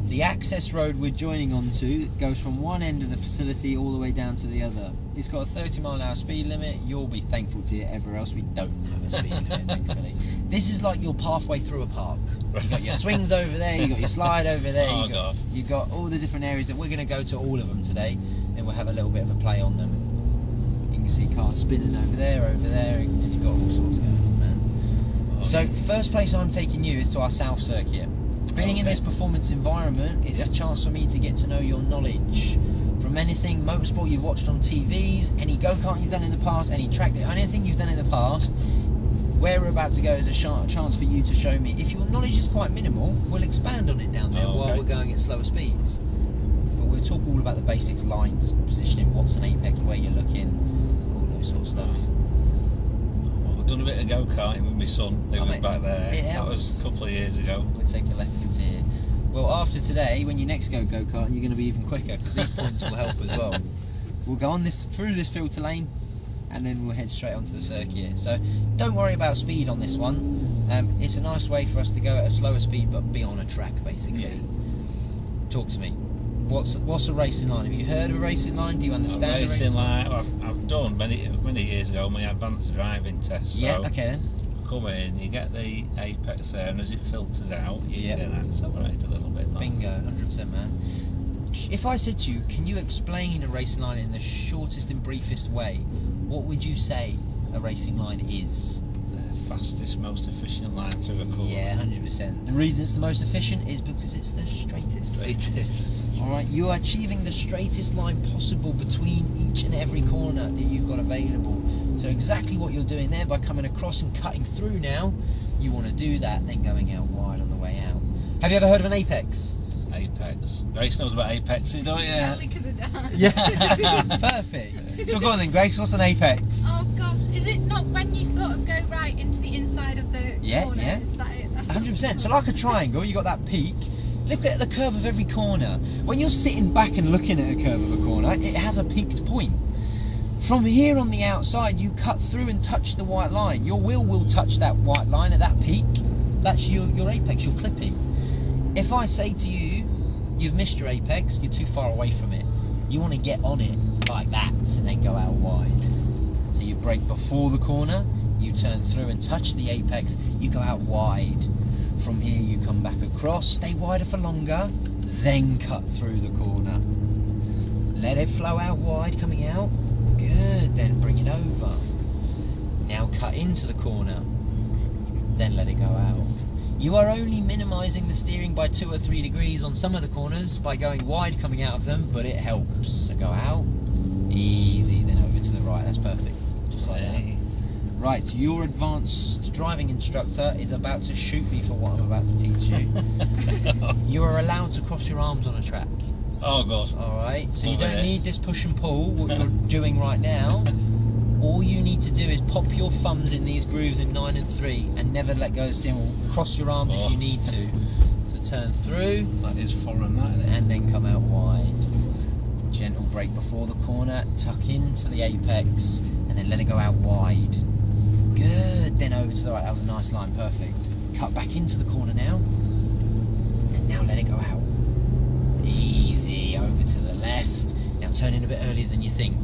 The access road we're joining onto goes from one end of the facility all the way down to the other. It's got a 30-mile-an-hour speed limit. You'll be thankful to it. Everywhere else we don't have a speed limit, thankfully. This is like your pathway through a park. You've got your swings over there, you've got your slide over there, you've got all the different areas that we're going to go to all of them today, and we'll have a little bit of a play on them. You can see cars spinning over there, and you've got all sorts going on, man. So, first place I'm taking you is to our South Circuit. Being in this performance environment, it's a chance for me to get to know your knowledge. From anything motorsport you've watched on TVs, any go-kart you've done in the past, any track, anything you've done in the past, where we're about to go is a chance for you to show me. If your knowledge is quite minimal, we'll expand on it down there while we're going at slower speeds. But we'll talk all about the basics, lines, positioning, what's an apex, where you're looking, all those sort of stuff. I've done a bit of go-karting with my son, who was back there. That was a couple of years ago. We'll take a left into here. Well, after today, when you next go go-karting, you're going to be even quicker, because these points will help as well. We'll go on through this filter lane, and then we'll head straight onto the circuit. So don't worry about speed on this one. It's a nice way for us to go at a slower speed, but be on a track, basically. Yeah. Talk to me. What's a racing line? Have you heard of a racing line? Do you understand a racing line? I've done many years ago my advanced driving test. Yeah, so okay. Come in, you get the apex there, and as it filters out, you get accelerate a little bit. Bingo, 100%, man. If I said to you, can you explain a racing line in the shortest and briefest way, what would you say a racing line is? The fastest, most efficient line through a corner. Yeah, 100%. The reason it's the most efficient is because it's the straightest. Alright, you are achieving the straightest line possible between each and every corner that you've got available. So exactly what you're doing there by coming across and cutting through now, you want to do that, then going out wide on the way out. Have you ever heard of an apex? Apex. Grace knows about apexes, don't you? Only because it does. Yeah, perfect. So go on then, Grace, what's an apex? Oh gosh, is it not when you sort of go right into the inside of the corner? Yeah. Is that it? 100%. So like a triangle, you got that peak. Look at the curve of every corner. When you're sitting back and looking at a curve of a corner, it has a peaked point. From here on the outside, you cut through and touch the white line. Your wheel will touch that white line at that peak. That's your apex, your clipping. If I say to you, you've missed your apex, you're too far away from it. You want to get on it like that and then go out wide. So you brake before the corner, you turn through and touch the apex, you go out wide. From here you come back across, stay wider for longer, then cut through the corner. Let it flow out wide, coming out. Good, then bring it over. Now cut into the corner, then let it go out. You are only minimising the steering by 2 or 3 degrees on some of the corners by going wide coming out of them, but it helps. So go out, easy, then over to the right, that's perfect. Just like that. Right, your advanced driving instructor is about to shoot me for what I'm about to teach you. You are allowed to cross your arms on a track. Oh God. Alright, so you don't need this push and pull, what you're doing right now. All you need to do is pop your thumbs in these grooves in 9 and 3 and never let go of the steering wheel. Cross your arms if you need to. So turn through. That is foreign, that, isn't it? And then come out wide. Gentle brake before the corner, tuck into the apex, and then let it go out wide. Good, then over to the right. That was a nice line, perfect. Cut back into the corner now. And now let it go out. Easy, over to the left. Now turn in a bit earlier than you think.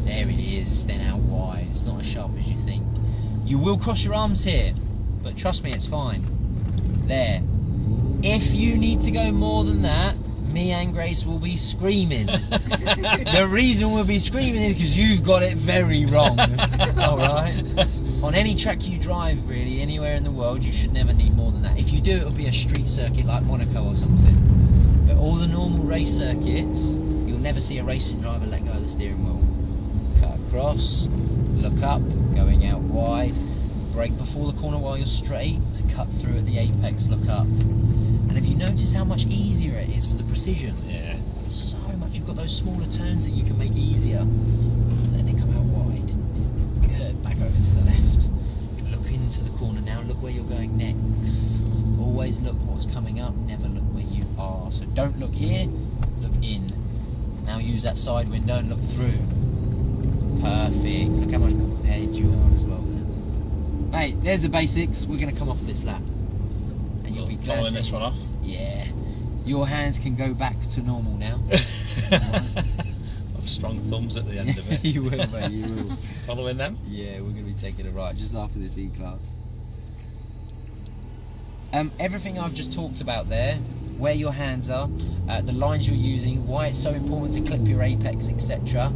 There it is, then out wide. It's not as sharp as you think. You will cross your arms here, but trust me, it's fine. There. If you need to go more than that, me and Grace will be screaming. The reason we'll be screaming is because you've got it very wrong. Alright? On any track you drive, really, anywhere in the world, you should never need more than that. If you do, it'll be a street circuit like Monaco or something. But all the normal race circuits, you'll never see a racing driver let go of the steering wheel. Cut across, look up, going out wide, brake before the corner while you're straight to cut through at the apex, look up. And have you noticed how much easier it is for the precision? Yeah. So much. You've got those smaller turns that you can make easier. And then they come out wide. Good. Back over to the left. Look into the corner now. Look where you're going next. Always look what's coming up. Never look where you are. So don't look here. Look in. Now use that side window and look through. Perfect. Look how much more prepared you are as well. Hey, there's the basics. We're going to come off this lap. And you'll be glad following to this one off? Yeah. Your hands can go back to normal now. I've strong thumbs at the end of it. You will, mate, you will. Following them? Yeah, we're going to be taking a right just after this E-Class. Everything I've just talked about there, where your hands are, the lines you're using, why it's so important to clip your apex, etc.,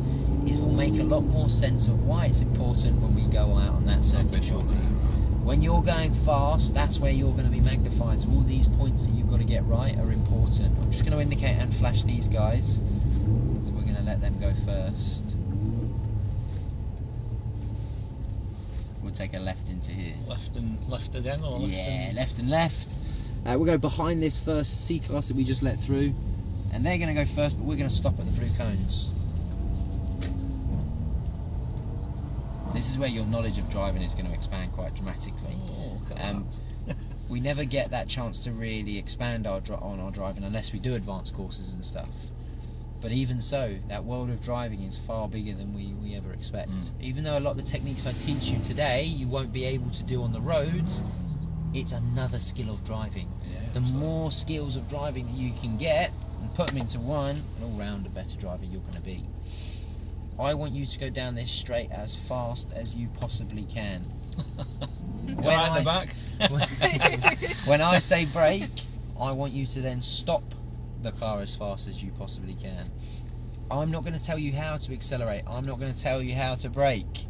will make a lot more sense of why it's important when we go out on that circuit shortly. When you're going fast, that's where you're going to be magnified. So all these points that you've got to get right are important. I'm just going to indicate and flash these guys. So we're going to let them go first. We'll take a left into here. Left again, or left? Yeah, left and left. We'll go behind this first C-Class that we just let through, and they're going to go first, but we're going to stop at the 3 cones. This is where your knowledge of driving is going to expand quite dramatically. We never get that chance to really expand on our driving unless we do advanced courses and stuff. But even so, that world of driving is far bigger than we ever expect. Even though a lot of the techniques I teach you today you won't be able to do on the roads, it's another skill of driving. The more skills of driving that you can get and put them into one, an all-round better driver you're going to be. I want you to go down this straight as fast as you possibly can. When I say brake, I want you to then stop the car as fast as you possibly can. I'm not going to tell you how to accelerate. I'm not going to tell you how to brake.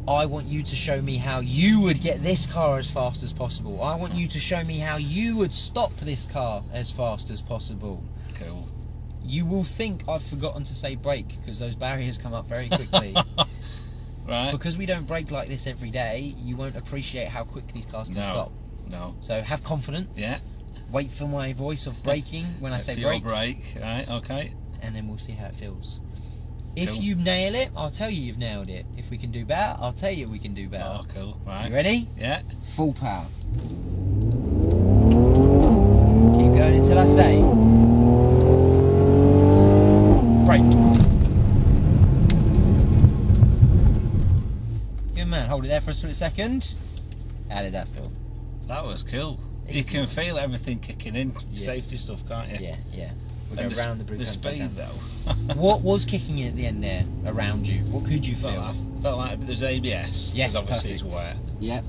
I want you to show me how you would get this car as fast as possible. I want you to show me how you would stop this car as fast as possible. Cool. You will think I've forgotten to say brake because those barriers come up very quickly. Right. Because we don't brake like this every day, you won't appreciate how quick these cars can stop. No. So have confidence. Yeah. Wait for my voice of braking when I say brake. Brake. Right. Okay. And then we'll see how it feels. If you nail it, I'll tell you you've nailed it. If we can do better, I'll tell you we can do better. Oh, cool. Right. You ready? Yeah. Full power. Keep going until I say brake. Good man. Hold it there for a split second. How did that feel? That was cool. Easy. You can feel everything kicking in. Yes. Safety stuff, can't you? Yeah, yeah. We'll And go round the the speed though. What was kicking in at the end there around you? What could you feel? I felt like there's ABS. Yes, obviously perfect. It's wet. Yep.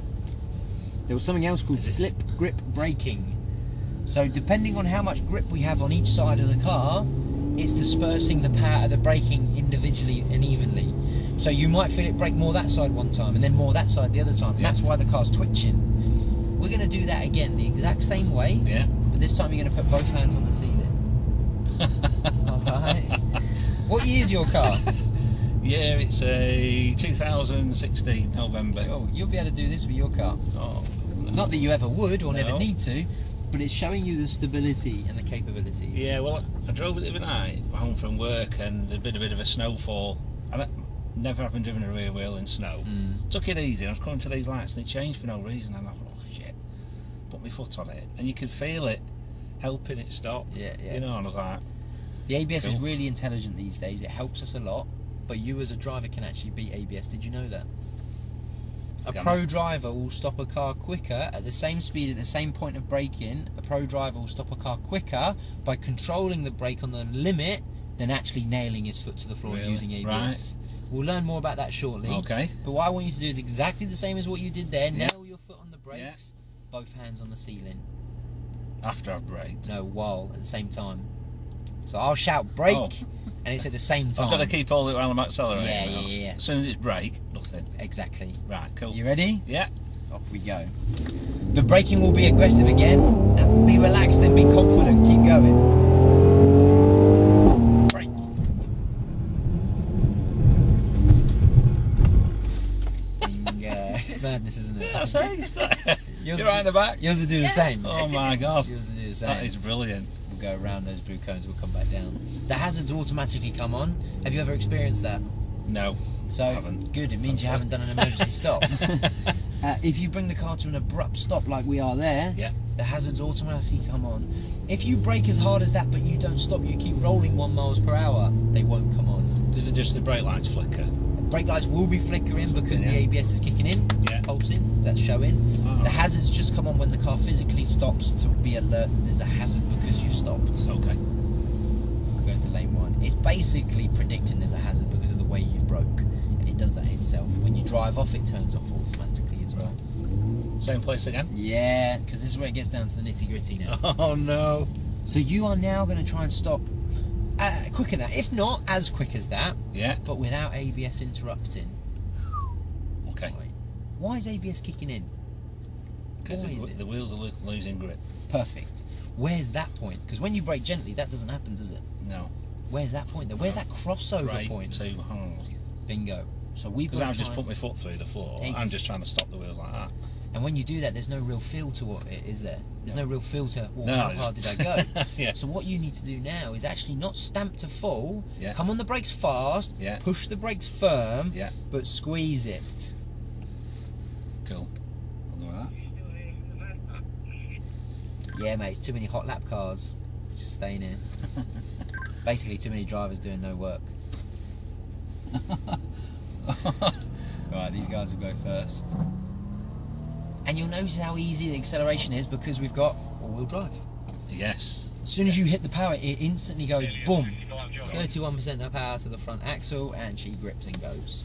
There was something else called slip grip braking. So depending on how much grip we have on each side of the car, it's dispersing the power of the braking individually and evenly. So you might feel it brake more that side one time and then more that side the other time. Yeah. That's why the car's twitching. We're going to do that again the exact same way. Yeah. But this time you're going to put both hands on the ceiling. Alright. What year's your car? Yeah, it's a 2016 November. Oh, you'll be able to do this with your car. Oh, Not that you ever would or never No. need to, but it's showing you the stability and the capabilities. Yeah, well, I drove it the other night home from work and there'd been a bit of a snowfall. And never having driven a rear wheel in snow. Took it easy. I was coming to these lights and it changed for no reason. And I thought, oh shit, put my foot on it, and you could feel it helping it stop. Yeah, yeah. You know, and I was like, The ABS is Cool. really intelligent these days. It helps us a lot, but you as a driver can actually beat ABS. Did you know that? A Can pro I? driver will stop a car quicker at the same speed at the same point of braking. A pro driver will stop a car quicker by controlling the brake on the limit than actually nailing his foot to the floor Really? using ABS. We'll learn more about that shortly. okay. But what I want you to do is exactly the same as what you did there. Yeah. Nail your foot on the brakes, both hands on the ceiling. After I've braked. No, while at the same time. So I'll shout brake, Oh. and it's at the same time. I've got to keep all it while I'm accelerating. Yeah, now. yeah, yeah. As soon as it's brake, nothing. Exactly. Right, cool. You ready? Yeah. Off we go. The braking will be aggressive again. And be relaxed and be confident. Keep going. Brake. It's madness, isn't it? That's it. Yours You're right in the back. Yours will do the Yeah. same. Oh my god. Yours will do the same. That is brilliant. We'll go around those blue cones. We'll come back down. The hazards automatically come on. Have you ever experienced that? No. So Haven't. good. It means you haven't done an emergency stop. If you bring the car to an abrupt stop like we are there, Yeah. the hazards automatically come on. If you brake as hard as that but you don't stop, you keep rolling 1 mile per hour, they won't come on. Did it just the brake lights flicker? brake lights will be flickering because the ABS is kicking in, pulsing, that's showing. The hazards just come on when the car physically stops to be alert that there's a hazard because you've stopped. Okay. Go to lane 1. It's basically predicting there's a hazard because of the way you've broke, and it does that itself. When you drive off, it turns off automatically as well. Same place again? Yeah, because this is where it gets down to the nitty gritty now. Oh no. So you are now going to try and stop quicker than that, if not as quick as that, but without ABS interrupting. Okay. Right. Why is ABS kicking in? Because the wheels are losing grip. Perfect. Where's that point? Because when you brake gently, that doesn't happen, does it? No. Where's that point though? Where's that crossover point? Too hard. Bingo. So we've got Because I've just put my foot through the floor. I'm just trying to stop the wheels like that. And when you do that, there's no real feel to what it is there. There's no real feel to, well, how hard did I go? So what you need to do now is actually not stamp to full, come on the brakes fast, push the brakes firm, but squeeze it. Cool. I'll do that. Yeah, mate, it's too many hot lap cars just staying here. Basically, too many drivers doing no work. Right, these guys will go first. And you'll notice how easy the acceleration is because we've got all-wheel drive. Yes. As soon as you hit the power, it instantly goes boom. 31% of power to the front axle, and she grips and goes.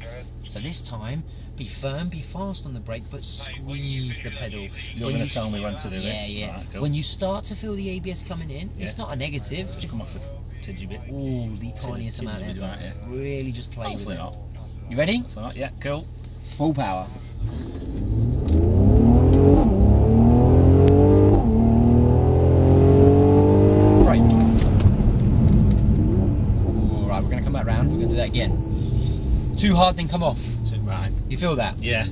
So this time, be firm, be fast on the brake, but squeeze the pedal. You're going to tell me when to do it? Yeah. Right, cool. When you start to feel the ABS coming in, it's not a negative. Just come off a tidgy bit. Ooh, the tiniest amount of right, Really just play Hopefully with it. not. You ready? Hopefully not. Yeah, cool. Full power. Brake. Alright, we're going to come back round. We're going to do that again. Too hard, then come off. Right. You feel that? Yeah.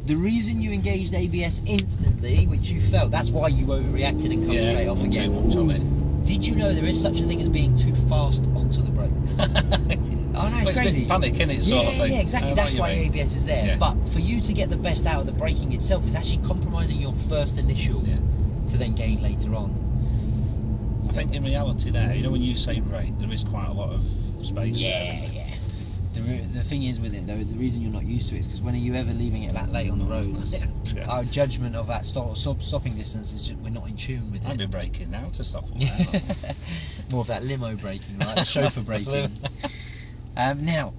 The reason you engaged ABS instantly, which you felt, that's why you overreacted and come straight off again. Too much of it. Did you know there is such a thing as being too fast onto the brakes? Oh no, it's crazy. It's panic, isn't it? Sort of thing. Yeah, exactly. That's why ABS is there. But for you to get the best out of the braking itself is actually compromising your first initial to then gain later on. I think in reality there, you know when you say brake, there is quite a lot of space there. Yeah. The thing is with it though, the reason you're not used to it is because when are you ever leaving it that late on the roads? Our judgment of that stopping distance is just, we're not in tune with it. I'd be braking now to stop all More of that limo braking, right? The chauffeur braking. Now,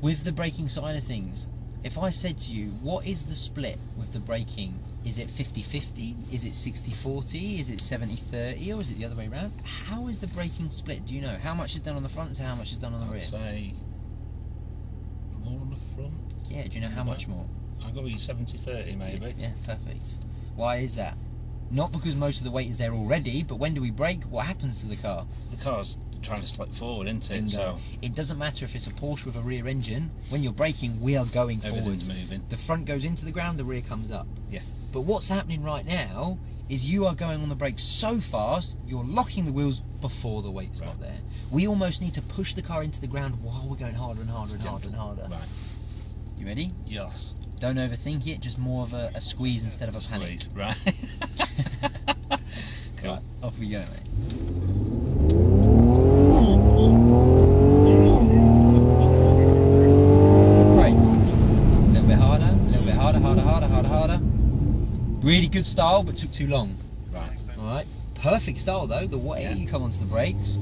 with the braking side of things, if I said to you, what is the split with the braking? Is it 50-50? Is it 60-40? Is it 70-30? Or is it the other way around? How is the braking split? Do you know? How much is done on the front to how much is done on the rear? I'd say more on the front. Yeah, do you know how much more? I'll go with 70-30 maybe. Yeah, perfect. Why is that? Not because most of the weight is there already, but when do we brake? What happens to the car? The car's trying to slip forward, isn't it? So it doesn't matter if it's a Porsche with a rear engine. When you're braking, we are going everything's forwards. moving. The front goes into the ground, the rear comes up. Yeah. But what's happening right now is you are going on the brakes so fast, you're locking the wheels before the weight's got there. We almost need to push the car into the ground while we're going harder and harder and harder and harder. Right. You ready? Yes. Don't overthink it, just more of a squeeze instead of a panic. Right. Cool. Right, off we go, mate. Brake. A little bit harder, a little bit harder. Really good style, but took too long. Right. Alright. Perfect style though, the way you come onto the brakes,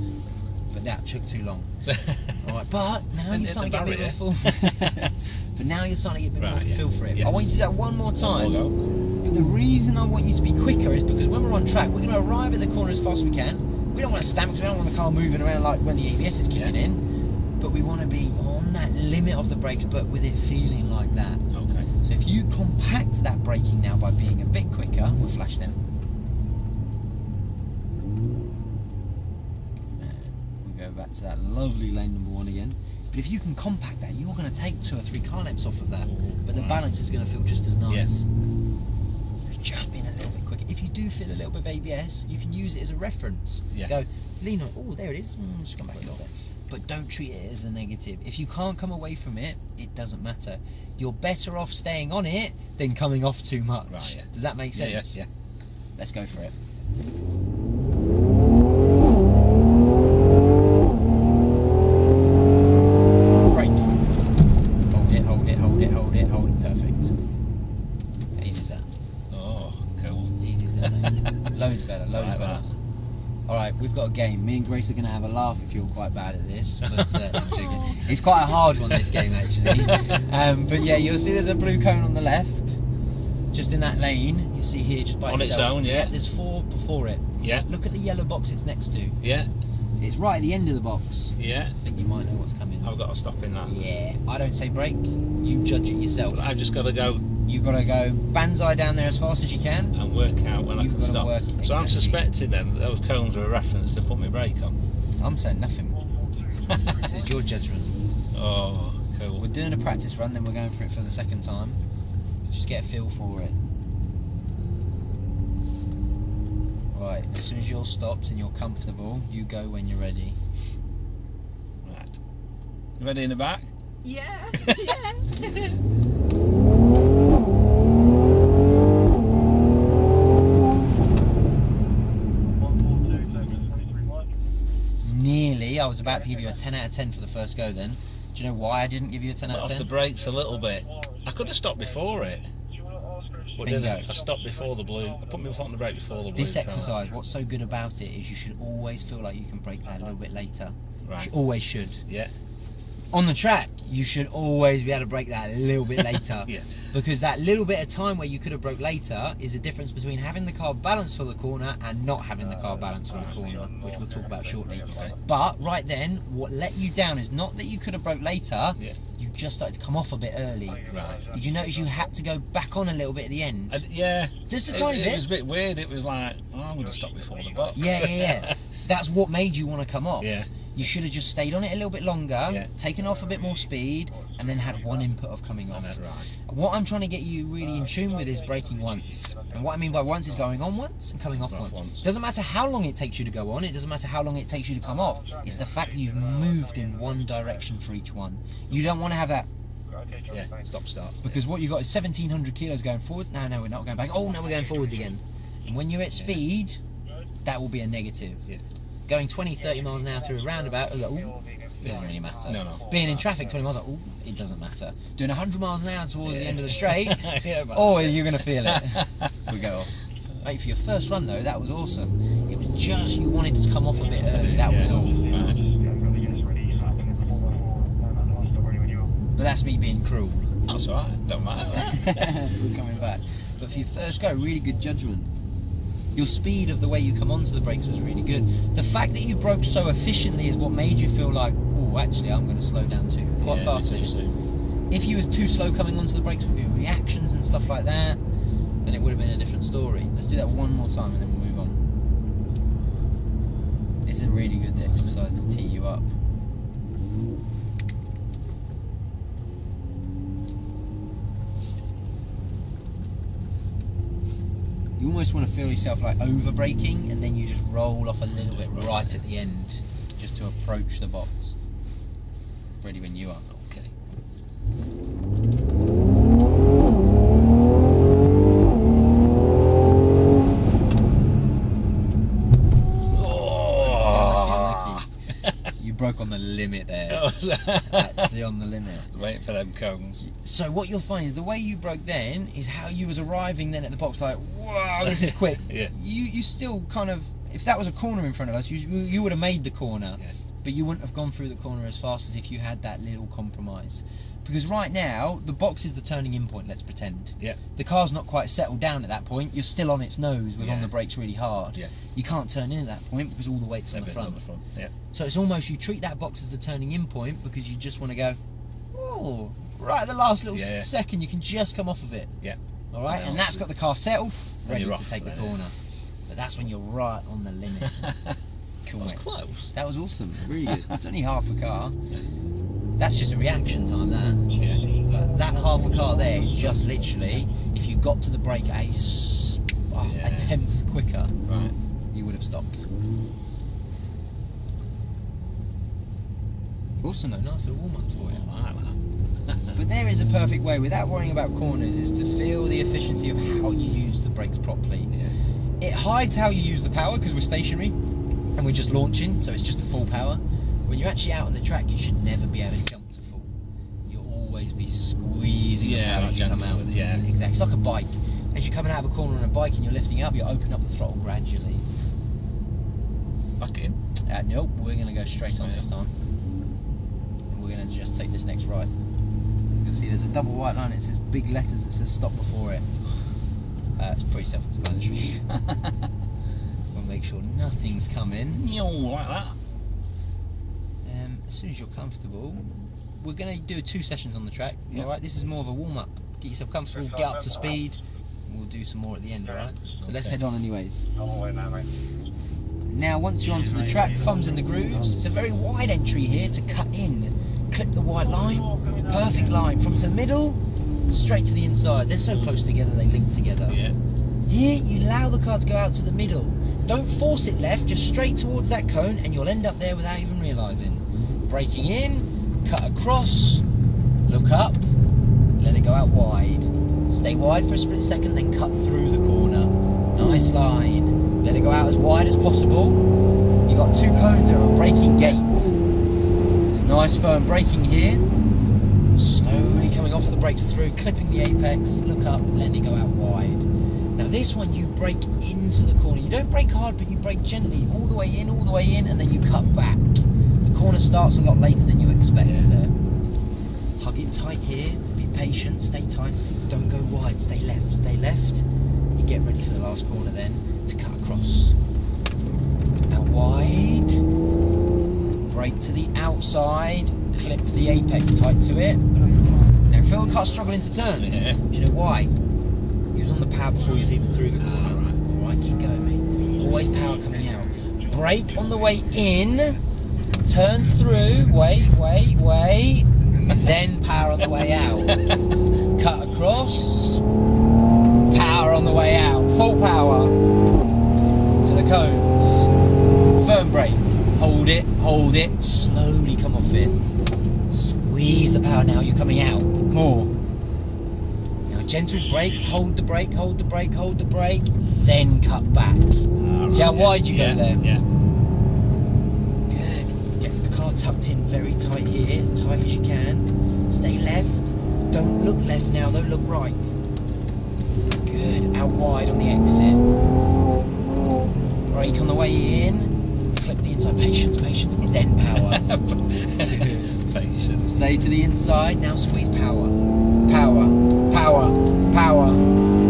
but that took too long. Alright, but now you're starting to get a bit of a feel. But now you're starting to get a bit more of a feel for it. Yes. I want you to do that one more time. One more go. But the reason I want you to be quicker is because when we're on track, we're going to arrive at the corner as fast as we can. We don't want to stamp because we don't want the car moving around like when the ABS is kicking in. But we want to be on that limit of the brakes, but with it feeling like that. Okay. So if you compact that braking now by being a bit quicker, we'll flash them. And we'll go back to that lovely lane number 1 again. But if you can compact that, you're going to take 2 or 3 car lengths off of that. But the balance is going to feel just as nice. Yes. Just being a little bit quicker. If you do feel a little bit of ABS, you can use it as a reference. Yeah. Go, lean on, oh, there it is. Just come back a little bit. But don't treat it as a negative. If you can't come away from it, it doesn't matter. You're better off staying on it than coming off too much. Right, yeah. Does that make sense? Yeah. Let's go for it. Brake. Oh, game. Me and Grace are going to have a laugh if you're quite bad at this. But I'm joking. It's quite a hard one, this game, actually. But yeah, you'll see there's a blue cone on the left. Just in that lane, you see here just by on itself. its own, yeah. There's 4 before it. Yeah. Look at the yellow box it's next to. Yeah. It's right at the end of the box. Yeah. I think you might know what's coming. I've got to stop in that. Yeah. I don't say brake. You judge it yourself. I've just got to go You've got to go banzai down there as fast as you can. and work out when You've I can got to stop. work, So I'm exactly. suspecting then that those cones are a reference to put my brake on. I'm saying nothing. This is your judgment. Oh, cool. We're doing a practice run, then we're going for it for the second time. Just get a feel for it. Right, as soon as you're stopped and you're comfortable, you go when you're ready. Right. You ready in the back? Yeah. Yeah. Nearly. I was about to give you a 10 out of 10 for the first go then. Do you know why I didn't give you a 10 out Let of off 10? the brakes a little bit. I could have stopped before it. But did Bingo. I stopped before the blue. I put my foot on the brake before the blue. This cone. exercise, what's so good about it is you should always feel like you can brake that a little bit later. Right. You always should. Yeah. On the track, you should always be able to brake that a little bit later. Yeah. Because that little bit of time where you could have broke later is the difference between having the car balanced for the corner and not having the car balanced for the corner, which we'll talk about shortly. Okay. But right then, what let you down is not that you could have broke later, Yeah. you just started to come off a bit early. Right. Did you notice you had to go back on a little bit at the end? Yeah. Just a tiny It bit. was a bit weird. It was like, oh, I'm going to stop before the box. Yeah. That's what made you want to come off. Yeah. You should have just stayed on it a little bit longer, Yeah. taken off a bit more speed, and then had one input of coming off. Right. What I'm trying to get you really in tune with is braking once. And what I mean by once is going on once and coming off Off once. once. Doesn't matter how long it takes you to go on, it doesn't matter how long it takes you to come off. It's the fact that you've moved in one direction for each one. You don't want to have that, Yeah. Stop, start. because what you've got is 1,700 kilos going forwards. No, we're not going back. Oh, no, we're going forwards again. And when you're at speed, that will be a negative. Yeah. Going 20, 30 miles an hour through a roundabout, ooh, doesn't really matter. No. Being in traffic 20 miles, ooh, it doesn't matter. Doing 100 miles an hour towards the end of the straight, Yeah, but- oh, you're going to feel it. We go off. Mate, for your first run though, that was awesome. It was just you wanted to come off a bit early, that was all. Right. But that's me being cruel. That's alright. Don't matter. We're coming back. But for your first go, really good judgment. Your speed of the way you come onto the brakes was really good. The fact that you broke so efficiently is what made you feel like, oh, actually, I'm going to slow down too quite fast. Too soon. If you was too slow coming onto the brakes with your reactions and stuff like that, then it would have been a different story. Let's do that one more time and then we'll move on. It's a really good exercise to tee you up. You almost want to feel yourself like over braking, and then you just roll off a little bit right at the end, just to approach the box. Ready when you are. Okay. Oh. You broke on the limit there. Actually on the limit. Waiting for them cones. So what you'll find is the way you broke then is how you was arriving then at the box like, whoa, this is quick. Yeah. You still kind of, if that was a corner in front of us, you would have made the corner. Yeah. But you wouldn't have gone through the corner as fast as if you had that little compromise. Because right now, the box is the turning in point, let's pretend. Yeah. The car's not quite settled down at that point, you're still on its nose with on the brakes really hard. Yeah. You can't turn in at that point because all the weight's on the front. Yeah. So it's almost, you treat that box as the turning in point because you just want to go, oh, right at the last little second, you can just come off of it. Yeah. Alright, and that's got the car settled, ready you're to off take the then, corner. But that's when you're right on the limit. Cool, That was mate. close. That was awesome, really good. It's only half a car. That's just a reaction time, that. Yeah. That half a car there is just literally, if you got to the brake at a tenth quicker, Right. you would have stopped. Awesome though, nice little warm-ups for you. Right, man. But there is a perfect way, without worrying about corners, is to feel the efficiency of how you use the brakes properly. Yeah. It hides how you use the power because we're stationary and we're just launching, so it's just a full power. When you're actually out on the track, you should never be able to jump to full. You'll always be squeezing the power as you come out. Yeah. Exactly. It's like a bike. As you're coming out of a corner on a bike and you're lifting up, you open up the throttle gradually. back in? Nope, we're going to go straight on this time. We're going to just take this next right. You'll see there's a double white line, it says big letters, it says stop before it. It's pretty self-explanatory. We'll make sure nothing's coming. Like that. As soon as you're comfortable, we're going to do 2 sessions on the track. Yep. Alright, this is more of a warm-up. Get yourself comfortable, get up to speed, and we'll do some more at the end, alright? So let's head on anyways. Now once you're onto the track, thumbs in the grooves, it's a very wide entry here to cut in. Clip the white line, perfect line, from to the middle, straight to the inside. They're so close together, they link together. Yeah. Here, you allow the car to go out to the middle. Don't force it left, just straight towards that cone, and you'll end up there without even realising. Braking in, cut across, look up, let it go out wide. Stay wide for a split second, then cut through the corner. Nice line. Let it go out as wide as possible. You've got 2 cones that are a braking gate. It's nice firm braking here. Slowly coming off the brakes through, clipping the apex, look up, letting it go out wide. Now this one you brake into the corner. You don't brake hard, but you brake gently, all the way in, and then you cut back. The corner starts a lot later than you expect there. Hug it tight here, be patient, stay tight, don't go wide, stay left, stay left. You get ready for the last corner then to cut across. Out wide, brake to the outside, clip the apex tight to it. Now feel the car struggling to turn. Yeah. Do you know why? He was on the power before he was even through the corner. Alright, keep going mate. Always power coming out. Brake on the way in, turn through, wait, then power on the way out. Cut across, power on the way out, full power to the cones. Firm brake, hold it, slowly come off it. Squeeze the power now, you're coming out, more. Now gentle brake, hold the brake, then cut back. See how wide you go there? Yeah. Tucked in very tight here, as tight as you can. Stay left. Don't look left now, don't look right. Good. Out wide on the exit. Brake on the way in. Clip the inside. Patience, then power. Patience. Stay to the inside. Now squeeze power.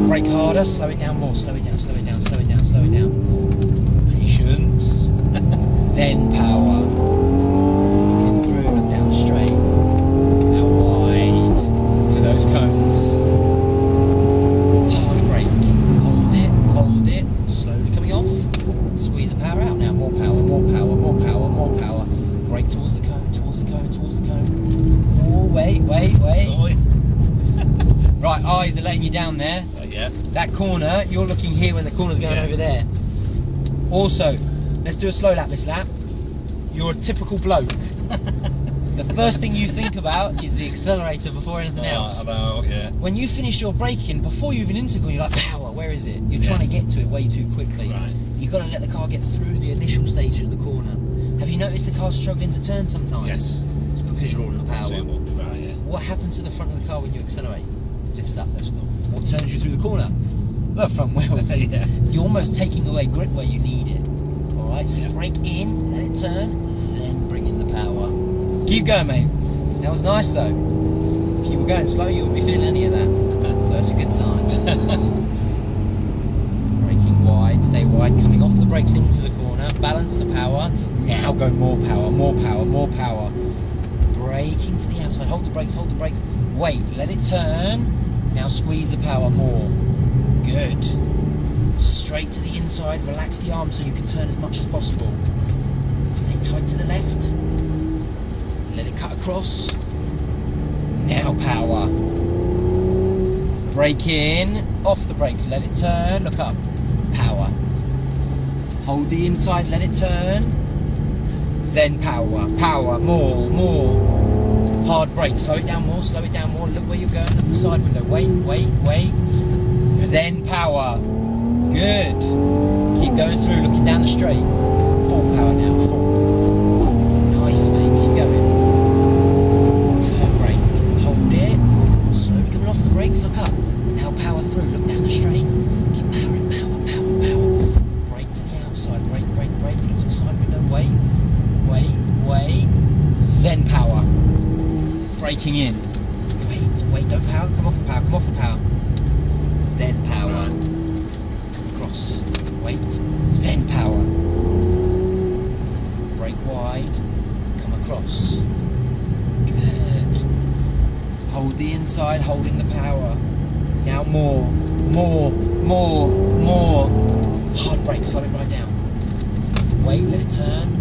Brake harder. Slow it down more. Slow it down. Patience. Then power. Straight, out wide to those cones. Hard brake, hold it, slowly coming off. Squeeze the power out now. More power. Brake towards the cone. Oh, wait. Right, eyes are letting you down there. Yeah. That corner, you're looking here when the corner's going over there. Also, let's do a slow lap this lap. You're a typical bloke. The first thing you think about is the accelerator before anything else. I know, yeah. When you finish your braking, before you even into the corner, you're like, power, where is it? You're trying to get to it way too quickly. Right. You've got to let the car get through the initial stage of the corner. Have you noticed the car's struggling to turn sometimes? Yes. It's because you're all in the power. Right, yeah. What happens to the front of the car when you accelerate? Lifts up. What turns you through the corner? The front wheels. Yeah. You're almost taking away grip where you need it. Alright, so brake in, let it turn, then bring in the power. Keep going, mate. That was nice though. If you were going slow, you wouldn't be feeling any of that. So that's a good sign. Braking wide, stay wide, coming off the brakes into the corner, balance the power. Now go more power. Braking to the outside, hold the brakes. Wait, let it turn. Now squeeze the power more. Good. Straight to the inside, relax the arm so you can turn as much as possible. Stay tight to the left. Let it cut across. Now power. Brake in, off the brakes, let it turn, look up. Power. Hold the inside, let it turn. Then power, more. Hard brake, slow it down more, look where you're going, look at the side window, wait. Then power. Good. Keep going through, looking down the straight. Full power now, full. Nice, mate, keep going. Third brake, hold it. Slowly coming off the brakes, look up. Now power through, look down the straight. Keep powering, power. Brake to the outside, brake. Look at the side window. braking in. Wait, don't power, come off the power, come off the power. Then power. Right. Come across. Wait, then power. Brake wide, come across. Good. Hold the inside, holding the power. Now more. Hard brake, slow it right down. Wait, let it turn.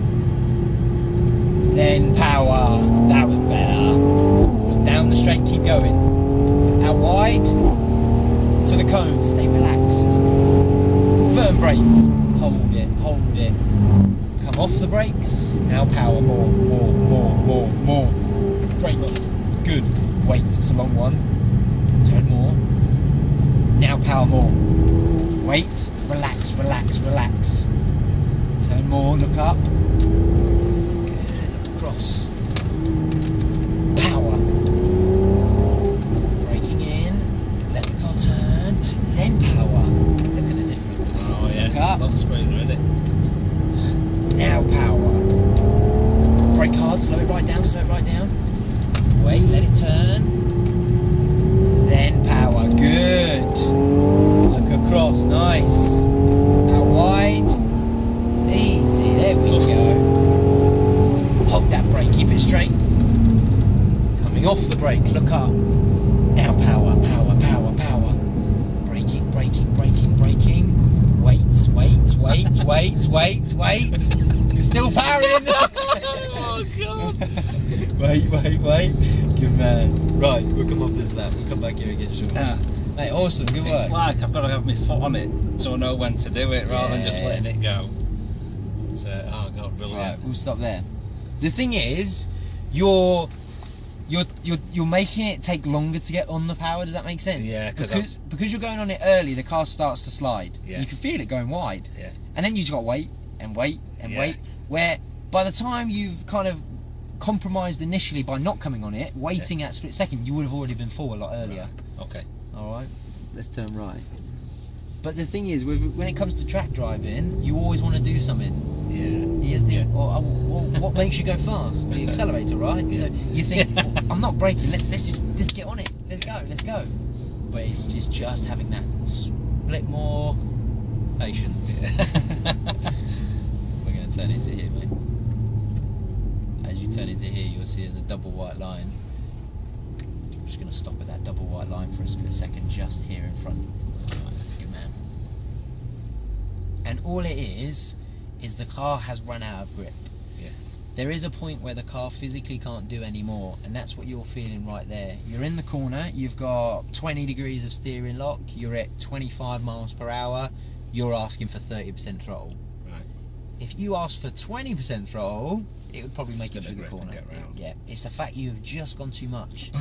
Then power. That was better. Look down the straight, keep going. Out wide. To the cone, stay relaxed. Firm brake. Hold it. Come off the brakes. Now power, more. Brake. Good. Wait, it's a long one. Turn more. Now power more. Wait, relax. Turn more, look up. Good, look across. Power. Braking in, let the car turn, then power. Look at the difference. Oh yeah, look up. long springs ready. Now power. Brake hard, slow it right down. Wait, let it turn. Then power, good. Look across, nice. Out wide. Easy, there we go. Hold that brake, keep it straight. Coming off the brake, look up. Now power. Braking. Wait. You're still powering. Oh god. Wait. Good man. Right, we'll come off this lap. We'll come back here again shortly. Mate, awesome, good work. It's like I've got to have my foot on it so I know when to do it rather than just letting it go. It's, oh god, brilliant. Right, we'll stop there. The thing is, you're making it take longer to get on the power. Does that make sense? Yeah, because you're going on it early, the car starts to slide. Yeah. You can feel it going wide. Yeah. And then you just got to wait. Where by the time you've kind of compromised initially by not coming on it, waiting at a split second, you would have already been full a lot earlier. Right. Okay. All right. Let's turn right. But the thing is, when it comes to track driving, you always want to do something. Yeah. You think, well, what makes you go fast? The accelerator, right? Yeah. So you think, well, I'm not braking. Let's just get on it. Let's go. But it's just having that split more patience. Yeah. We're going to turn into here, mate. As you turn into here, you'll see there's a double white line. I'm just going to stop at that double white line for a split second, just here in front. Good man. And all it is the car has run out of grip. Yeah. There is a point where the car physically can't do any more, and that's what you're feeling right there. You're in the corner, you've got 20 degrees of steering lock, you're at 25 miles per hour, you're asking for 30% throttle. Right. If you ask for 20% throttle, it would probably make it through the corner. Yeah, it's the fact you've just gone too much.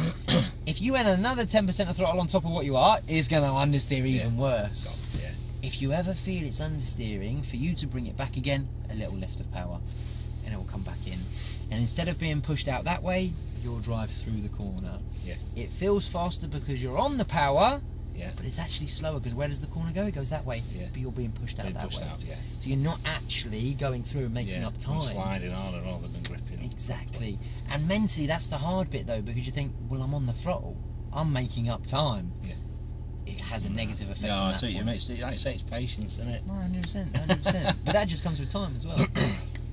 If you went another 10% of throttle on top of what you are, it's going to understeer even worse. God, yeah. If you ever feel it's understeering, for you to bring it back again, a little lift of power, and it will come back in. And instead of being pushed out that way, you'll drive through the corner. Yeah. It feels faster because you're on the power, Yeah. but it's actually slower because where does the corner go? It goes that way, Yeah. but you're being pushed out that way. Yeah. So you're not actually going through and making up time. Sliding on rather than gripping. Exactly. And mentally, that's the hard bit though, because you think, well, I'm on the throttle, I'm making up time. Yeah. It has a negative effect on No, that so you point. like you say, it's patience, isn't it? 100%. But that just comes with time as well.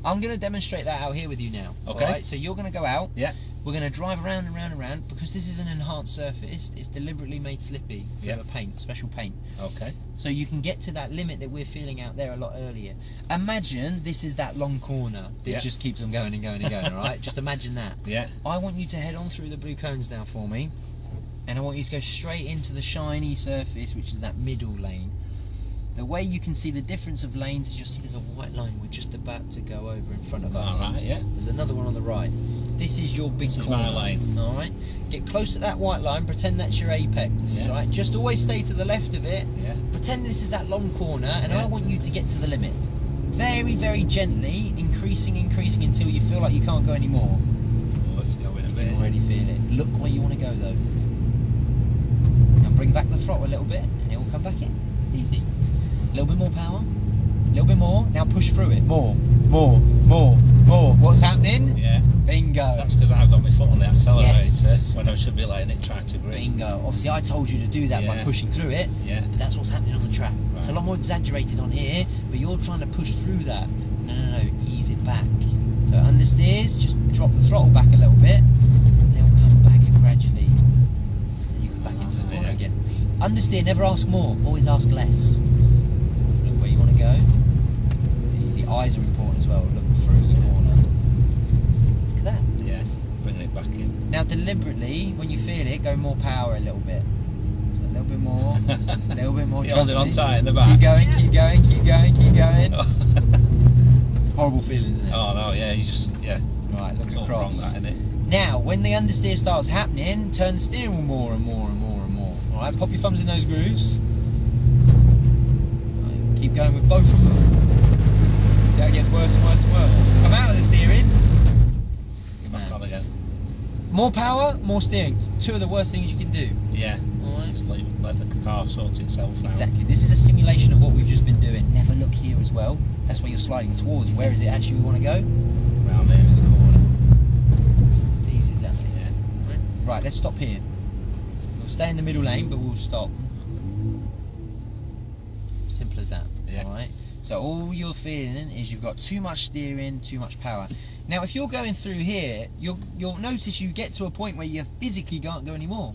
I'm going to demonstrate that out here with you now. Okay. Alright, so you're going to go out. Yeah. We're going to drive around and round because this is an enhanced surface. It's deliberately made slippy through Yeah. a paint, special paint. Okay. So you can get to that limit that we're feeling out there a lot earlier. Imagine this is that long corner that Yeah. just keeps on going and going and going, alright? Just imagine that. Yeah. I want you to head on through the blue cones now for me. And I want you to go straight into the shiny surface, which is that middle lane. The way you can see the difference of lanes is you'll see there's a white line we're just about to go over in front of us. Alright, yeah. There's another one on the right. This is your big This is corner. my lane. Alright? Get close to that white line, pretend that's your apex. Yeah. Right? Just always stay to the left of it. Yeah. Pretend this is that long corner, and Yeah. I want you to get to the limit. Very, very gently, increasing until you feel like you can't go anymore. Oh, let's go in a You bit. can already feel it. Look where you want to go though. Now bring back the throttle a little bit and it will come back in. Easy. A little bit more power. A little bit more. Now push through it. More. What's happening? Yeah. Bingo. That's because I've got my foot on the accelerator. Yes. when I should be letting it try to grip. Bingo. Obviously, I told you to do that by pushing through it. Yeah. But that's what's happening on the track. Right. It's a lot more exaggerated on here, but you're trying to push through that. No. Ease it back. So understeers, just drop the throttle back a little bit, and it'll come back gradually. And you go back into the corner again. Understeer, never ask more. Always ask less. Look where you want to go. Easy. Eyes are important as well. Look through the corner. Look at that. Yeah. Bringing it back in. Now deliberately, when you feel it, go more power a little bit. So a little bit more, a little bit more. You hold it on tight in the back. Keep going, keep going, keep going, keep going. Horrible feeling, isn't it? Oh no, yeah, you just, Right, look it's all wrong, across. that, isn't it? Now, when the understeer starts happening, turn the steering wheel more and more and more and more. Alright, pop your thumbs in those grooves. Right, keep going with both of them. See how it gets worse and worse and worse. Come out of the steering. Get back on again. More power, more steering. Two of the worst things you can do. Yeah. Alright. Just let the car sort itself out. Exactly. This is a simulation of what we've just been doing. Never look here as well. That's where you're sliding towards. Where is it actually we want to go? Round there. The corner. Easy as that. Yeah. Right, let's stop here. We'll stay in the middle lane, but we'll stop. Simple as that. Yeah. Alright? So all you're feeling is you've got too much steering, too much power. Now if you're going through here, you'll notice you get to a point where you physically can't go anymore.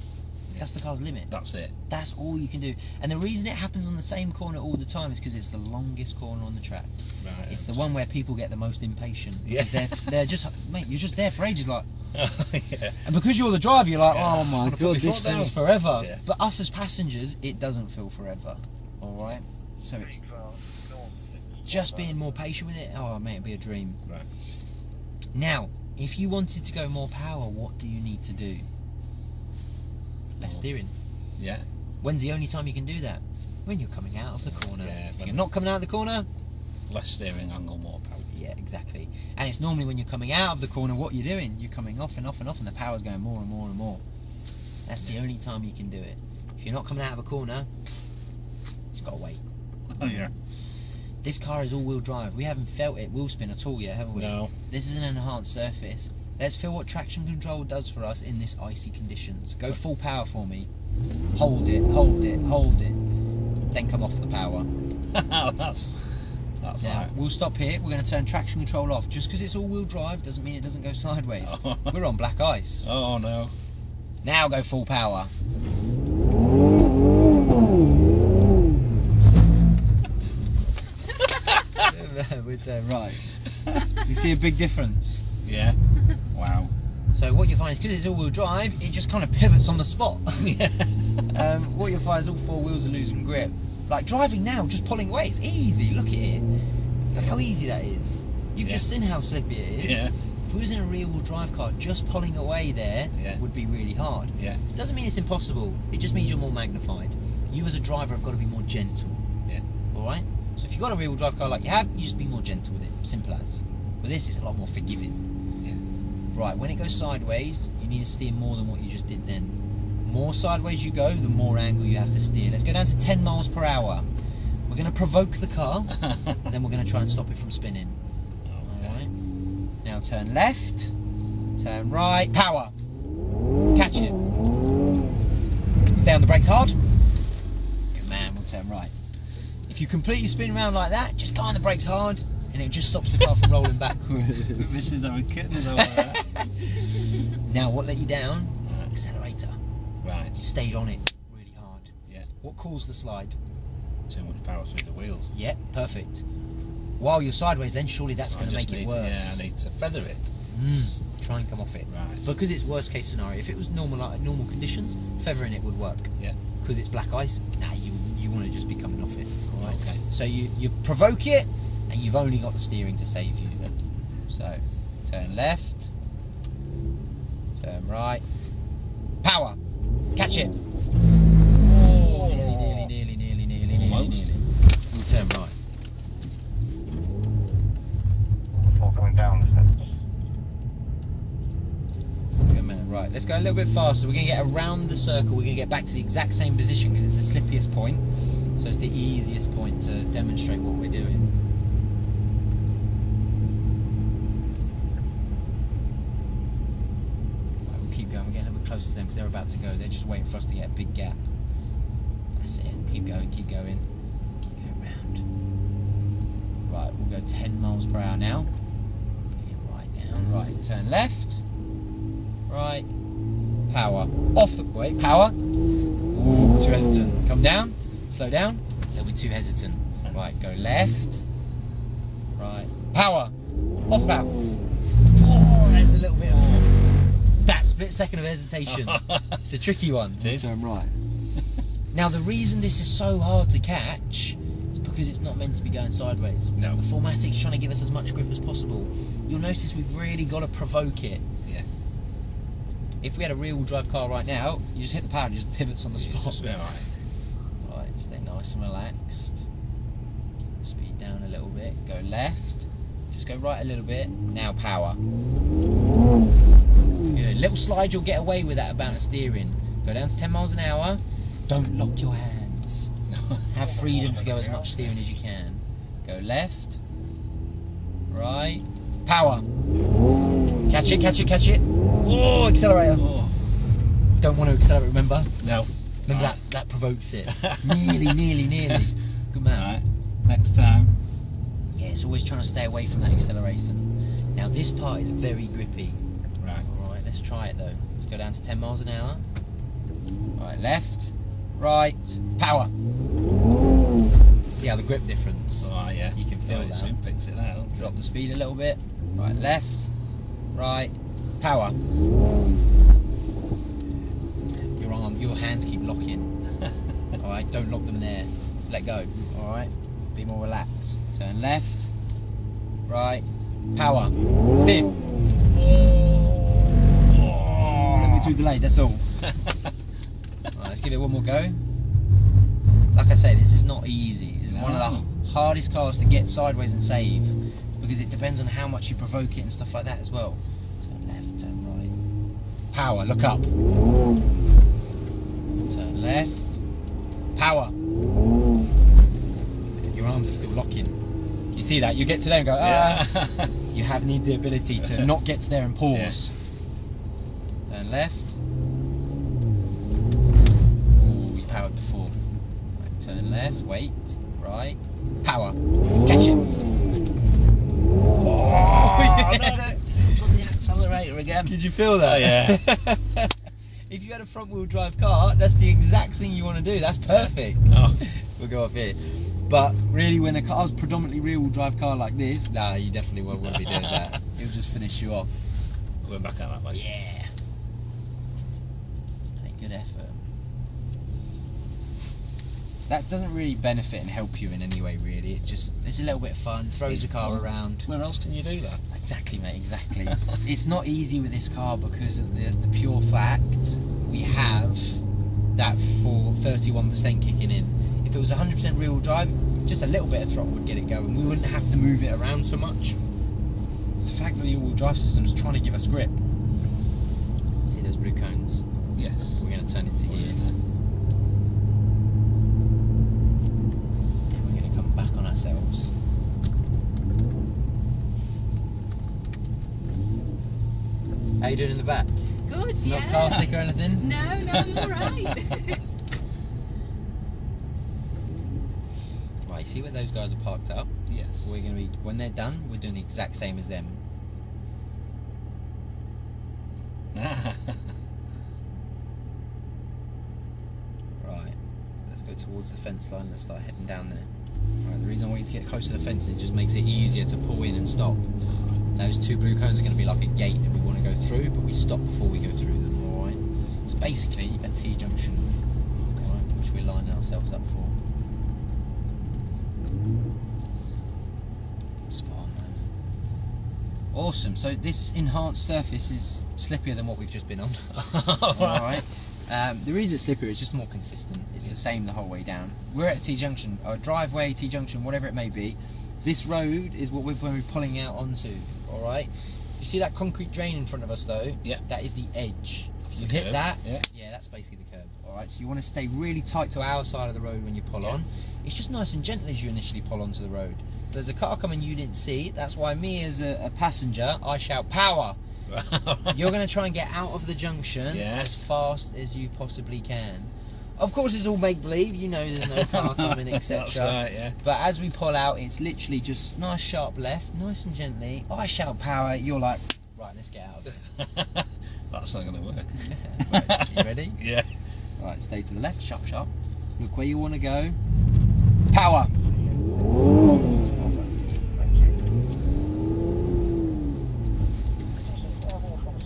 That's the car's limit. That's it. That's all you can do. And the reason it happens on the same corner all the time is because it's the longest corner on the track. Right. It's the one where people get the most impatient. Yeah. Because they're just, mate, you're just there for ages, like. Yeah. And because you're the driver, you're like, Yeah. oh my Wanna put god, my this foot down. feels forever. Yeah. But us as passengers, it doesn't feel forever. Alright? So it's just being more patient with it, oh mate, it'd be a dream. Right. Now, if you wanted to go more power, what do you need to do? Less steering. Yeah. When's the only time you can do that? When you're coming out of the corner. Yeah, If you're not coming out of the corner, Less steering angle, more power. yeah, exactly. And it's normally when you're coming out of the corner, what you're doing, you're coming off and off and off, and the power's going more and more and more. That's the only time you can do it. If you're not coming out of a corner, it's got to wait. Oh yeah. This car is all-wheel drive. We haven't felt it wheel spin at all yet, have we? No. This is an enhanced surface. Let's feel what traction control does for us in this icy conditions. Go full power for me. Hold it, hold it, hold it. Then come off the power. that's Now, like. we'll stop here. We're going to turn traction control off. Just because it's all-wheel drive doesn't mean it doesn't go sideways. Oh. We're on black ice. Oh no. Now go full power. We'll turn right. You see a big difference? Yeah. Wow. So what you find is because it's all-wheel drive, it just kind of pivots on the spot. Yeah. What you'll find is all four wheels are losing grip. Like driving now, just pulling away, it's easy. Look at it. Look how easy that is. You've just seen how slippy it is. Yeah. If we was in a rear-wheel drive car, just pulling away there would be really hard. Yeah. It doesn't mean it's impossible. It just means you're more magnified. You as a driver have got to be more gentle. Yeah. All right. So if you've got a rear-wheel drive car like you have, you just be more gentle with it. Simple as. But this is a lot more forgiving. Right, when it goes sideways, you need to steer more than what you just did then. More sideways you go, the more angle you have to steer. Let's go down to 10 miles per hour. We're going to provoke the car, then we're going to try and stop it from spinning. Okay. Alright. Now turn left, turn right, power. Catch it. Stay on the brakes hard. Good man, we'll turn right. If you completely spin around like that, just go on the brakes hard, and it just stops the car from rolling backwards. This is our kittens over there. Now, what let you down is the accelerator. Right. You stayed on it really hard. Yeah. What caused the slide? Too much power through the wheels. Yeah, perfect. While you're sideways, then surely that's going to make it worse. Yeah, I need to feather it. Try and come off it. Right. Because it's worst case scenario. If it was normal conditions, feathering it would work. Yeah. Because it's black ice, nah, you want to just be coming off it. All right. Okay. So you provoke it, and you've only got the steering to save you. So turn left, turn right, power, catch it. Oh, nearly. Almost. We'll turn right. Before going down the steps. Good man. Right, let's go a little bit faster. We're going to get around the circle. We're going to get back to the exact same position because it's the slippiest point. So it's the easiest point to demonstrate what we're doing. Right, we'll keep going. We're getting a little bit close to them because they're about to go. They're just waiting for us to get a big gap. That's it. Keep going, keep going. Keep going round. Right, we'll go 10 miles per hour now. Right down, right, turn left. Right. Power. Off the way, power. Ooh, too hesitant. Come down, slow down. A little bit too hesitant. Right, go left. Right. Power. Off the power. Oh, there's a little bit of that split second of hesitation. It's a tricky one. It is. Turn right. Now the reason this is so hard to catch is because it's not meant to be going sideways. No. The Formatic's trying to give us as much grip as possible. You'll notice we've really got to provoke it. Yeah. If we had a rear-wheel drive car right now, you just hit the power and it just pivots on the spot. Just, yeah, right. Right, stay nice and relaxed. Speed down a little bit. Go left. Just go right a little bit. Now power. Good. Little slide, you'll get away with that amount of steering. Go down to 10 miles an hour. Don't lock your hands. Have freedom to go as much steering as you can. Go left. Right. Power. Catch it, catch it, catch it. Oh, accelerator. Oh. Don't want to accelerate, remember? No. Remember Right. that provokes it. Nearly. Good man. Right. Next time. Yeah, it's always trying to stay away from that acceleration. Now this part is very grippy. Right. Alright, let's try it though. Let's go down to 10 miles an hour. Alright, left, right, power. See how the grip difference? Oh, yeah. You can feel It that. soon picks it there. doesn't it? Drop the speed a little bit. Right, left, right, power. Your hands keep locking. Alright, don't lock them there. Let go. Alright, be more relaxed. Turn left, right, power. Steer. Oh, don't be too delayed, that's all. Right, let's give it one more go. Like I say, this is not easy. It's one of the hardest cars to get sideways and save because it depends on how much you provoke it and stuff like that as well. Turn left, turn right. Power, look up. Turn left. Power. Your arms are still locking. You see that? You get to there and go, ah. Yeah. You need the ability to not get to there and pause. Yeah. Turn left. Oh, we powered before. Right, turn left, wait, right, power. Catch it. Oh, yeah. Put the accelerator again. Did you feel that? Oh, yeah. If you had a front wheel drive car, that's the exact thing you want to do. That's perfect. Oh. We'll go off here. But really, when a car's predominantly rear-wheel drive car like this, nah, you definitely won't want to be doing that. It'll just finish you off. Going back out that way. Yeah. Hey, good effort. That doesn't really benefit and help you in any way, really. It's a little bit of fun, throws the car around. Where else can you do that? Exactly, mate, exactly. It's not easy with this car because of the pure fact we have that 31% kicking in. If it was 100% rear-wheel drive, just a little bit of throttle would get it going. We wouldn't have to move it around so much. It's the fact that the all-wheel drive system's trying to give us grip. See those blue cones? Yes. We're going to turn into here. And we're going to come back on ourselves. How you doing in the back? Good, Not yeah. car sick or anything? No, I'm alright. Right, you see where those guys are parked up? Yes. We're going to be, when they're done, we're doing the exact same as them. Right, let's go towards the fence line. Let's start heading down there. Right, the reason I want you to get close to the fence is it just makes it easier to pull in and stop. Those two blue cones are going to be like a gate that we want to go through, but we stop before we go through them. All right. It's basically a T-junction, right, which we're lining ourselves up for. Spot on, man. Awesome. So this enhanced surface is slippier than what we've just been on. Alright. The reason it's slippier is just more consistent. It's the same the whole way down. We're at a T-junction, or a driveway, T-junction, whatever it may be. This road is what we're pulling out onto. Alright. You see that concrete drain in front of us though? Yeah. That is the edge. If It's you the hit curb, that, yeah. that's basically the curb. Alright, so you want to stay really tight to our side of the road when you pull on. It's just nice and gentle as you initially pull onto the road. There's a car coming you didn't see, that's why me as a passenger, I shout power. You're going to try and get out of the junction as fast as you possibly can. Of course, it's all make-believe. You know there's no car coming, etc. That's right, yeah. But as we pull out, it's literally just nice sharp left, nice and gently. I shout power, you're like, right, let's get out of here. That's not going to work. Right, you ready? Yeah. Right, stay to the left, sharp, sharp. Look where you want to go. Power!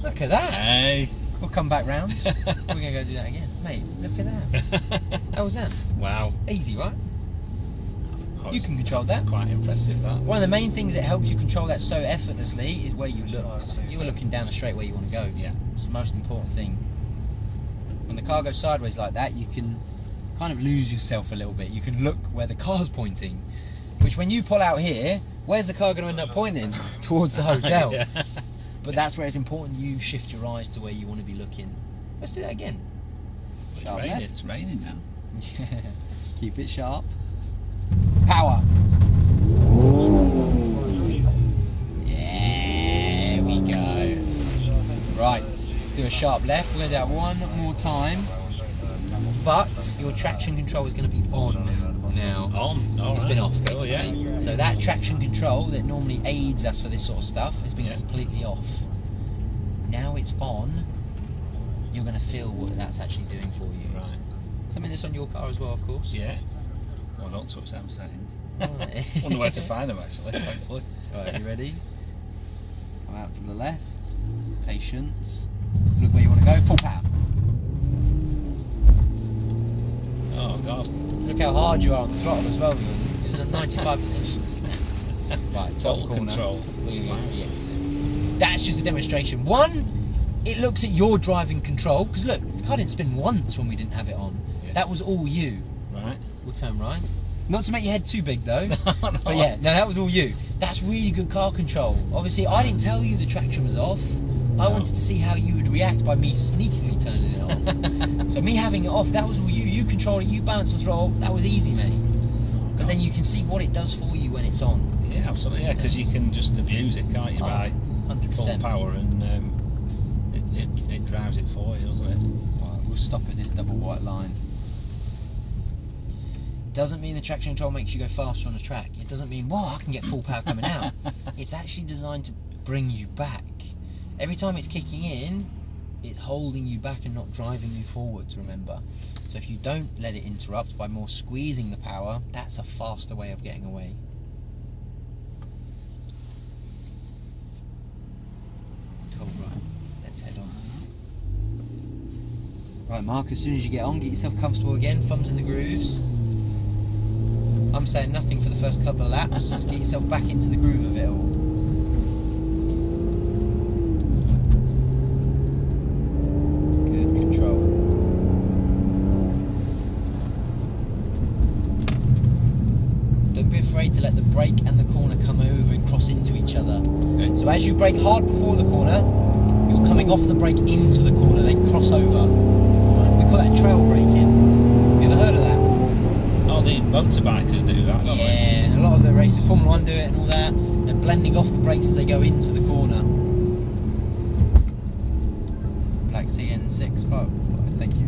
Look at that! Hey! We'll come back round. We're going to go do that again. Mate, look at that. How was that? Wow. Easy, right? You can control that. Quite impressive, that. One of the main things that helps you control that so effortlessly is where you look. You were looking down the straight where you want to go. Yeah. It's the most important thing. When the car goes sideways like that, you can kind of lose yourself a little bit. You can look where the car's pointing, which when you pull out here, where's the car going to end up pointing? Towards the hotel. Yeah. But that's where it's important you shift your eyes to where you want to be looking. Let's do that again. Sharp left. It's raining now. Yeah. Keep it sharp. Power. Yeah, we go. Right, let's do a sharp left. We're going to do that one more time. But your traction control is going to be on now. On? It's been off, Oh, yeah. So that traction control that normally aids us for this sort of stuff has been completely off. Now it's on. You're going to feel what that's actually doing for you. Right. Something that's on your car as well, of course. Yeah. Well, don't touch them settings. Right. Wonder where to find them, actually, hopefully. Right, you ready? Go out to the left. Patience. Look where you want to go. Full power. Oh, God. Look how hard you are on the throttle as well. It's a 95. Right, top Total corner. control. We're going to get to the exit. That's just a demonstration. One, it looks at your driving control. Because look, the car didn't spin once when we didn't have it on. Yeah. That was all you. Right. We'll turn right. Not to make your head too big though. No. But yeah, no, that was all you. That's really good car control. Obviously, I didn't tell you the traction was off. I wanted to see how you would react by me sneakily turning it off. So me having it off, that was all you. You control it, you balance the throttle. That was easy, mate. But then you can see what it does for you when it's on. Yeah, absolutely. Yeah, because you can just abuse it, can't you? By 100%. full power, and it drives it for you, doesn't it? Right, we'll stop at this double white line. Doesn't mean the traction control makes you go faster on the track. It doesn't mean, wow, I can get full power coming out. It's actually designed to bring you back. Every time it's kicking in, it's holding you back and not driving you forwards, remember? So if you don't let it interrupt by more squeezing the power, that's a faster way of getting away. Cool, right. Let's head on. Right, Mark, as soon as you get on, get yourself comfortable again, thumbs in the grooves. I'm saying nothing for the first couple of laps. Get yourself back into the groove of it all. Good control. Don't be afraid to let the brake and the corner come over and cross into each other. Okay. So as you brake hard before the corner, you're coming off the brake into the corner, they cross over. We call that trail braking. You ever heard of that? Oh, the motorbikers do that, don't they? Yeah, a lot of the races, Formula 1 do it and all that. They're blending off the brakes as they go into the corner. Black CN6, thank you.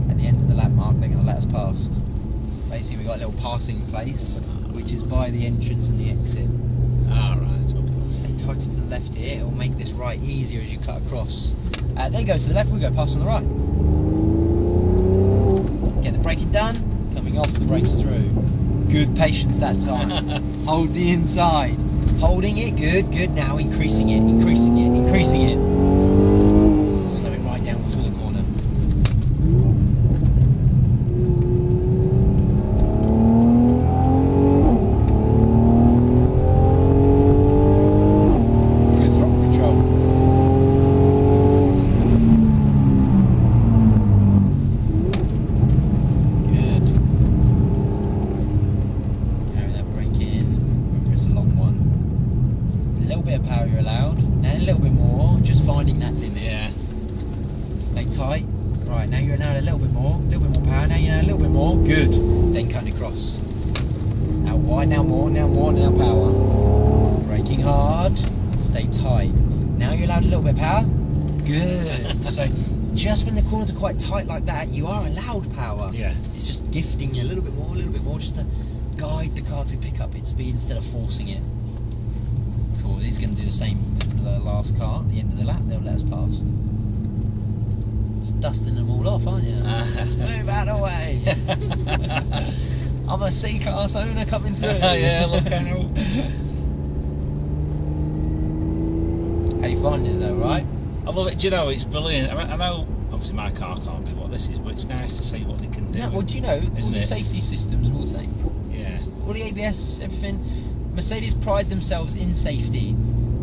At the end of the lap mark, they're going to let us past. Basically, we've got a little passing place, which is by the entrance and the exit. Ah, right. Okay. Stay tighter to the left here, it'll make this right easier as you cut across. They go to the left, we go past on the right. Get the braking done, coming off, the brakes through. Good patience that time. Hold the inside. Holding it, good, good. Now increasing it, increasing it, increasing it. Slow it right down before the corner. Good throttle control. Good. Carry that brake in. Remember, it's a long one. A little bit of power you're allowed, and a little bit more, just finding that limit. Yeah. Stay tight. Right, now you're allowed a little bit more power, now you're allowed a little bit more. Good. Then cutting across. Now wide, now more, now power. Braking hard. stay tight. Now you're allowed a little bit of power. Good. So just when the corners are quite tight like that, you are allowed power. Yeah. It's just gifting you a little bit more, just to guide the car to pick up its speed instead of forcing it. Cool. He's going to do the same as the last car at the end of the lap. They'll let us past. Just dusting them all off, aren't you? Just move out of the way. I'm a C-class owner coming through. Yeah, look out. How you finding it though, right? I love it. Do you know, it's brilliant. I know, obviously, my car can't do what this is, but it's nice to see what they can do. Yeah, well, do you know, all the safety systems are all the same. Yeah. All the ABS, everything. Mercedes pride themselves in safety.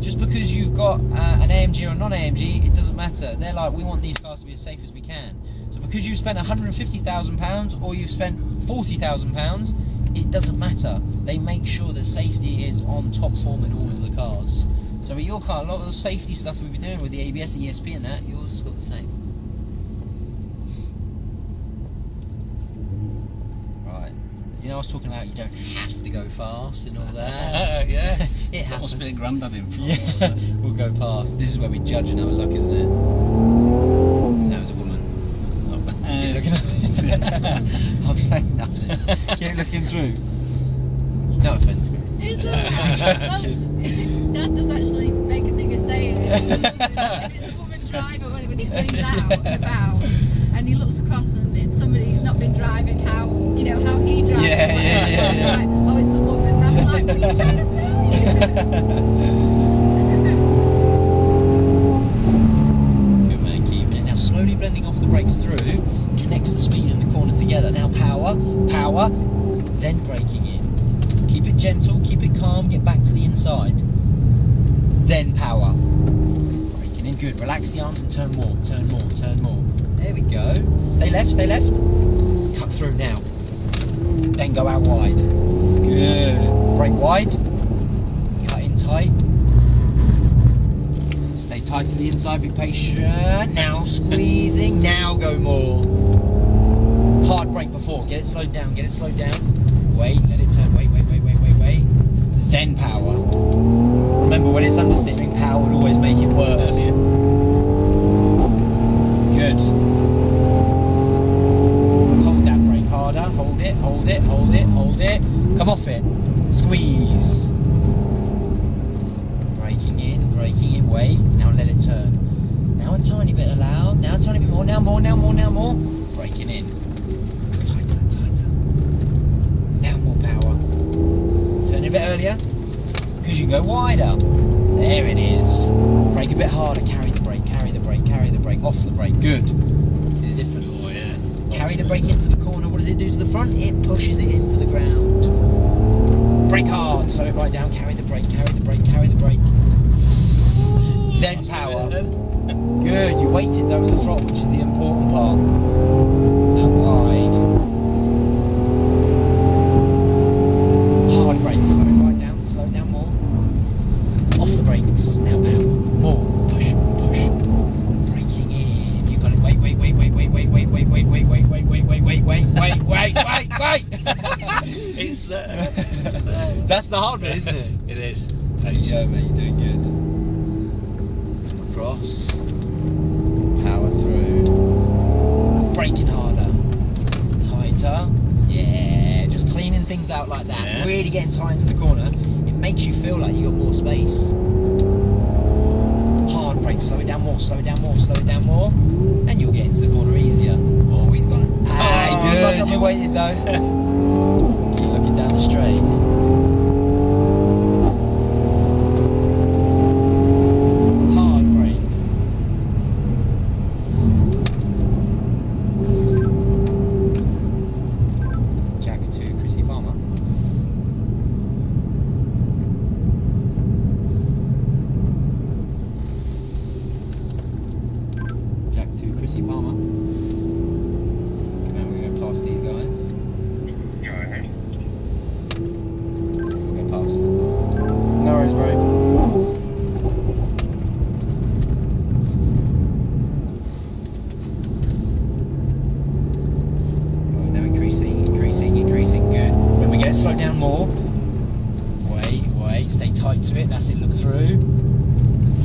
Just because you've got an AMG or a non-AMG, it doesn't matter. They're like, we want these cars to be as safe as we can. So because you've spent £150,000 or you've spent £40,000, it doesn't matter. They make sure that safety is on top form in all of the cars. So with your car, a lot of the safety stuff we've been doing with the ABS and ESP and that, yours has got the same. Right. You know, I was talking about you don't have to go fast and all that. Yeah. It That must be a happens. grandad in front. Yeah, we'll go past. This is where we judge and have a look, isn't it? That was a woman. Keep looking at I'm saying nothing. Keep looking through. No offence, Grace. It's well, Dad does actually make a thing of saying it. If it's a woman driver when he's out and about and he looks across and it's somebody who's not been driving how he drives. Yeah. Like, oh, it's a woman. And I'm like, what are you trying to say? Good man, keeping it. Now slowly blending off the brakes through, connects the speed and the corner together. Now power, then braking in. Keep it gentle, keep it calm, get back to the inside. Then power. Braking in, good. Relax the arms and turn more. There we go. Stay left. Cut through now. Then go out wide. Good. Brake wide. Cut in tight. Stay tight to the inside, be patient. Now squeezing, now go more. Hard brake before, get it slowed down. Wait, let it turn, wait. Then power. Remember, when it's understeering, power would always make it worse. Good. Hold that brake harder, hold it. Come off it, squeeze. Braking in, wait, now let it turn. Now a tiny bit allowed, now a tiny bit more, now more. Braking in. Tighter. Now more power. Turn it a bit earlier, because you go wider. There it is. Brake a bit harder, carry the brake, off the brake, good. See the difference? Oh, yeah. Carry the brake into the corner, what does it do to the front? It pushes it into the ground. Brake hard, slow it right down, carry the brake. Then power. Good, you waited though with the throttle, which is the important part. And wide. Hard brake, slow it right down, slow down more. Off the brakes, now power. More, push. Braking in, you got it, wait. It's there. That's the hard bit, isn't it? It is. There you go, mate, you're doing good. Come across. Power through. Braking harder. Tighter. Yeah, just cleaning things out like that. Yeah. Really getting tight into the corner. It makes you feel like you got more space. Hard brake, slow it down more. And you'll get into the corner easier. Oh, he's got it. Good, you waited though. Keep looking down the straight. Hard brake. Jack to Chrissy Palmer. Jack to Chrissy Palmer. Come on, we're going to pass these guys.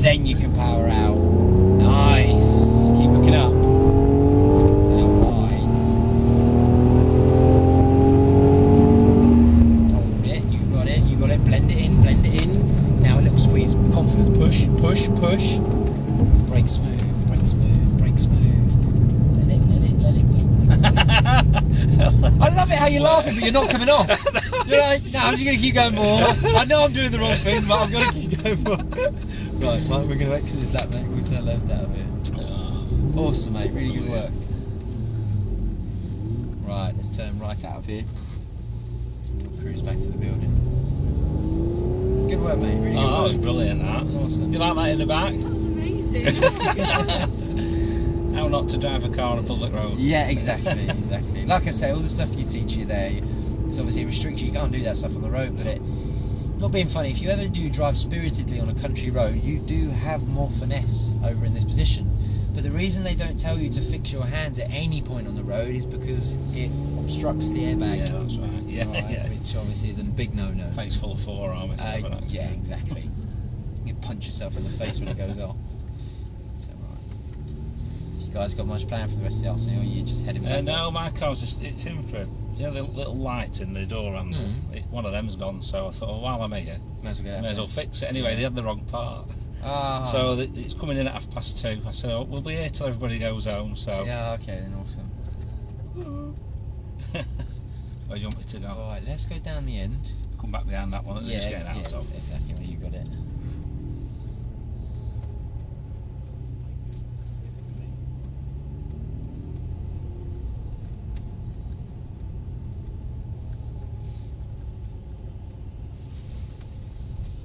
then you can power out. Nice. Keep looking up. Now wide. Hold it. You got it. You got it. Blend it in. Blend it in. Now a little squeeze. Confidence. Push. Push. Push. Brake smooth. Brake smooth. Brake smooth. Let it. Let it. Let it. I love it how you're laughing, but you're not coming off. You're like, no, I'm just going to keep going more. I know I'm doing the wrong thing, but I'm going to keep going more. Right, we're going to exit this lap, mate. We'll turn left out of here. Awesome, mate. Really good work. Right, let's turn right out of here. We'll cruise back to the building. Good work, mate. Really good That was work. brilliant, that. Awesome. You like that in the back? That was amazing. How not to drive a car on a public road. Yeah, exactly, exactly. Like I say, all the stuff you teach you there, it's obviously restricts you. You can't do that stuff on the road, but not being funny, if you ever do drive spiritedly on a country road, you do have more finesse over in this position. But the reason they don't tell you to fix your hands at any point on the road is because it obstructs the airbag. Yeah, that's right. Yeah, Right, yeah. which obviously is a big no-no. Face full of forearm. Yeah, exactly. You punch yourself in the face when it goes off. So, right. You guys got much planned for the rest of the afternoon, or you just heading back? No, my car's just, it's in for, you know, the little light in the door handle. One of them's gone, so I thought, well, while I'm here, May as well get out may as well there. fix it. Anyway, they had the wrong part. Ah. So it's coming in at 2:30. I said, oh, we'll be here till everybody goes home, so. Yeah, okay then, awesome. Where do you want me to go? Alright, let's go down the end. Come back behind that one that Yeah, it's getting out of. exactly where you got it.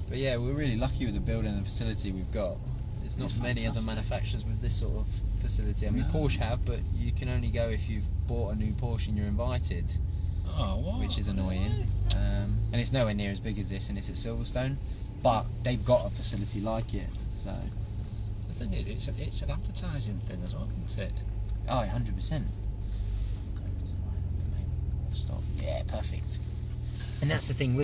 But yeah, we're really lucky with the building and the facility we've got. There's not It's many other fantastic. manufacturers with this sort of facility. I mean, No. Porsche have, but you can only go if you've bought a new Porsche and you're invited, Oh, what? which is annoying. And it's nowhere near as big as this, and it's at Silverstone. But they've got a facility like it, so. The thing is, it's an advertising thing as well, isn't it? Oh, 100%. Stop. Yeah, perfect. And that's the thing with